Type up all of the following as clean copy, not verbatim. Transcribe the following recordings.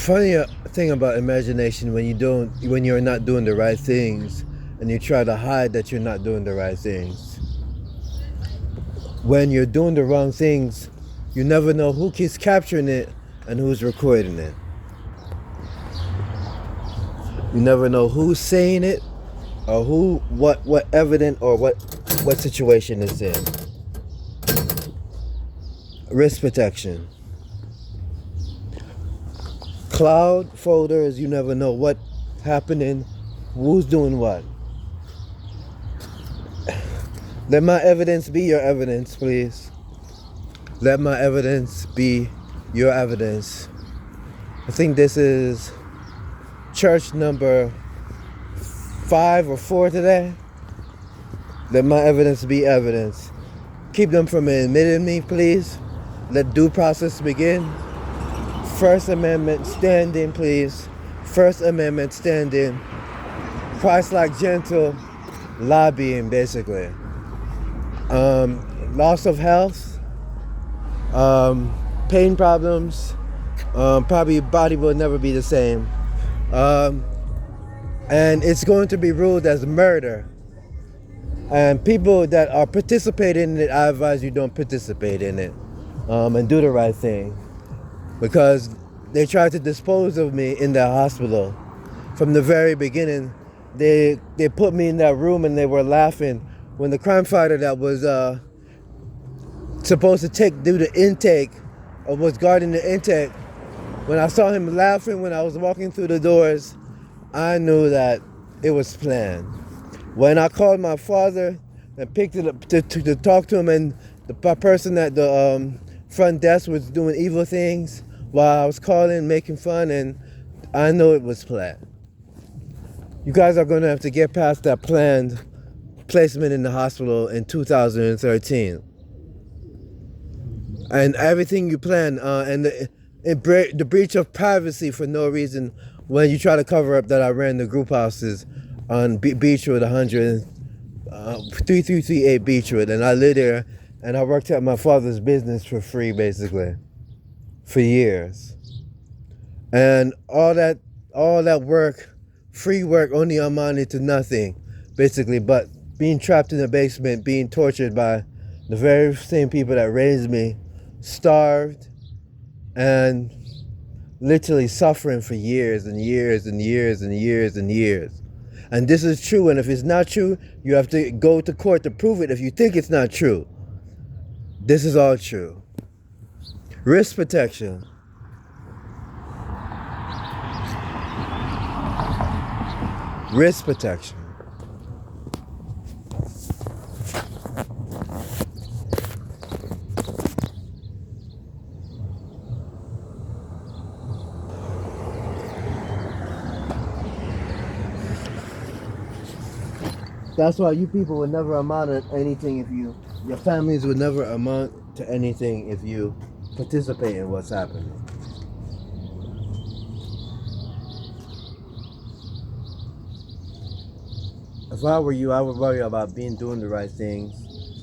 funny thing about imagination when you're not doing the right things and you try to hide that you're not doing the right things. When you're doing the wrong things, you never know who keeps capturing it and who's recording it. You never know who's saying it or what evidence or what situation it's in. Risk protection. Cloud folders, you never know what happening, who's doing what. Let my evidence be your evidence, please. Let my evidence be your evidence. I think this is church number 5 or 4 today. Let my evidence be evidence. Keep them from admitting me, please. Let due process begin. First Amendment standing, please. First Amendment standing. Christ-like gentle lobbying, basically. Loss of health, pain problems, probably body will never be the same. And it's going to be ruled as murder. And people that are participating in it, I advise you don't participate in it. And do the right thing. Because they tried to dispose of me in the hospital. From the very beginning, they put me in that room and they were laughing when the crime fighter that was supposed to do the intake, or was guarding the intake, when I saw him laughing when I was walking through the doors, I knew that it was planned. When I called my father and picked it up to talk to him, and the person at the front desk was doing evil things while I was calling, making fun, and I knew it was planned. You guys are going to have to get past that planned placement in the hospital in 2013. And everything you plan, and the breach of privacy for no reason when you try to cover up that I ran the group houses on Beechwood 3338 Beechwood, and I lived there and I worked at my father's business for free, basically, for years. And all that work, free work, only amounted to nothing, basically, but being trapped in the basement, being tortured by the very same people that raised me, starved, and literally suffering for years and years and years and years and years. And this is true, and if it's not true, you have to go to court to prove it if you think it's not true. This is all true. Risk protection. Risk protection. That's why you people would never amount to anything your families would never amount to anything if you participate in what's happening. If I were you, I would worry about doing the right things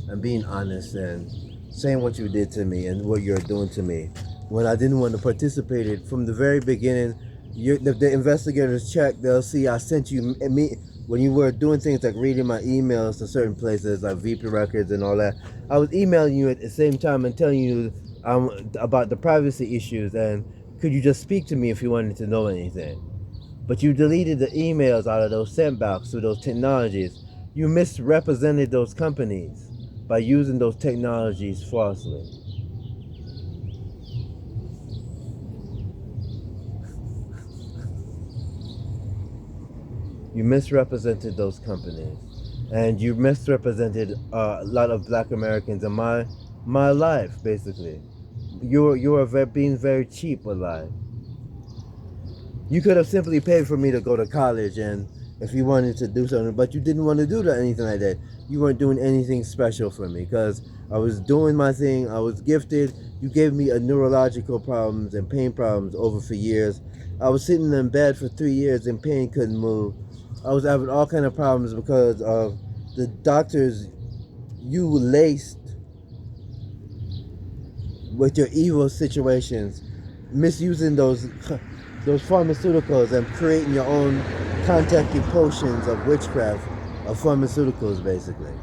and being honest and saying what you did to me and what you're doing to me. When I didn't want to participate in it from the very beginning, the investigators check, they'll see I sent you me. When you were doing things like reading my emails to certain places like VP Records and all that, I was emailing you at the same time and telling you about the privacy issues and could you just speak to me if you wanted to know anything. But you deleted the emails out of those sendbacks to those technologies. You misrepresented those companies by using those technologies falsely. You misrepresented those companies, and you misrepresented a lot of Black Americans in my life, basically. You are being very cheap with life. You could have simply paid for me to go to college, and if you wanted to do something, but you didn't want to do anything like that. You weren't doing anything special for me because I was doing my thing. I was gifted. You gave me neurological problems and pain problems over for years. I was sitting in bed for 3 years in pain, couldn't move. I was having all kind of problems because of the doctors you laced with your evil situations, misusing those those pharmaceuticals and creating your own contacted potions of witchcraft, of pharmaceuticals, basically.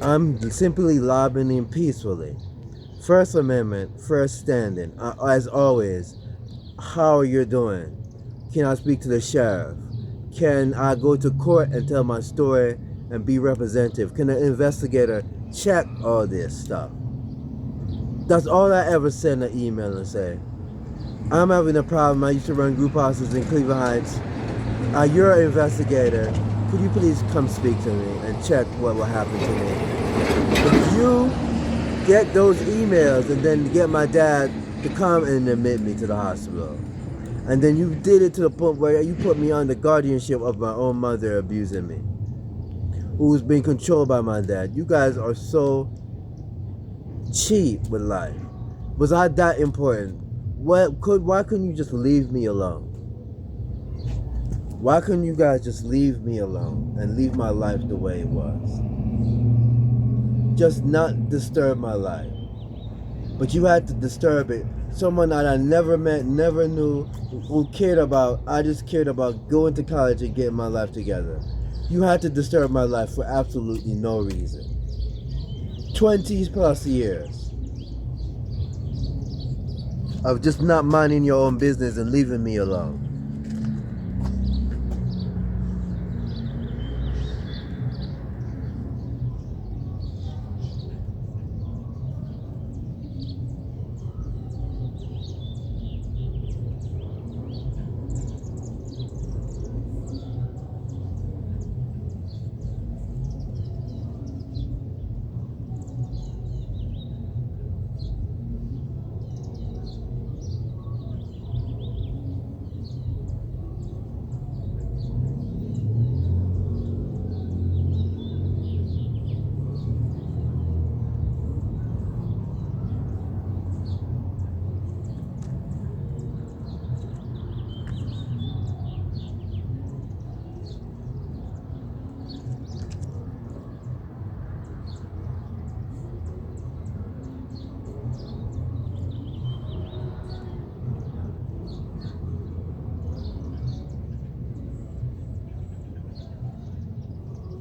I'm simply lobbying peacefully. First Amendment, first standing. As always, how are you doing? Can I speak to the sheriff? Can I go to court and tell my story and be representative? Can an investigator check all this stuff? That's all I ever send an email and say. I'm having a problem. I used to run group houses in Cleveland Heights. You're an investigator. Could you please come speak to me and check what will happen to me? If you get those emails and then get my dad to come and admit me to the hospital, and then you did it to the point where you put me on the guardianship of my own mother abusing me, who's being controlled by my dad. You guys are so cheap with life. Was I that important? Why couldn't you just leave me alone? Why couldn't you guys just leave me alone and leave my life the way it was? Just not disturb my life. But you had to disturb it. Someone that I never met, never knew, who cared about, I just cared about going to college and getting my life together. You had to disturb my life for absolutely no reason. 20 plus years of just not minding your own business and leaving me alone.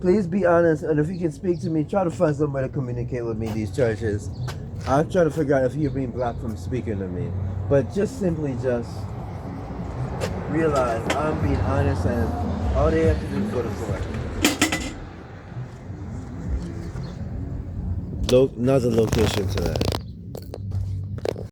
Please be honest, and if you can speak to me, try to find somebody to communicate with me in these churches. I'm trying to figure out if you're being blocked from speaking to me. But just simply just realize I'm being honest, and all they have to do is go to court. Another location to that.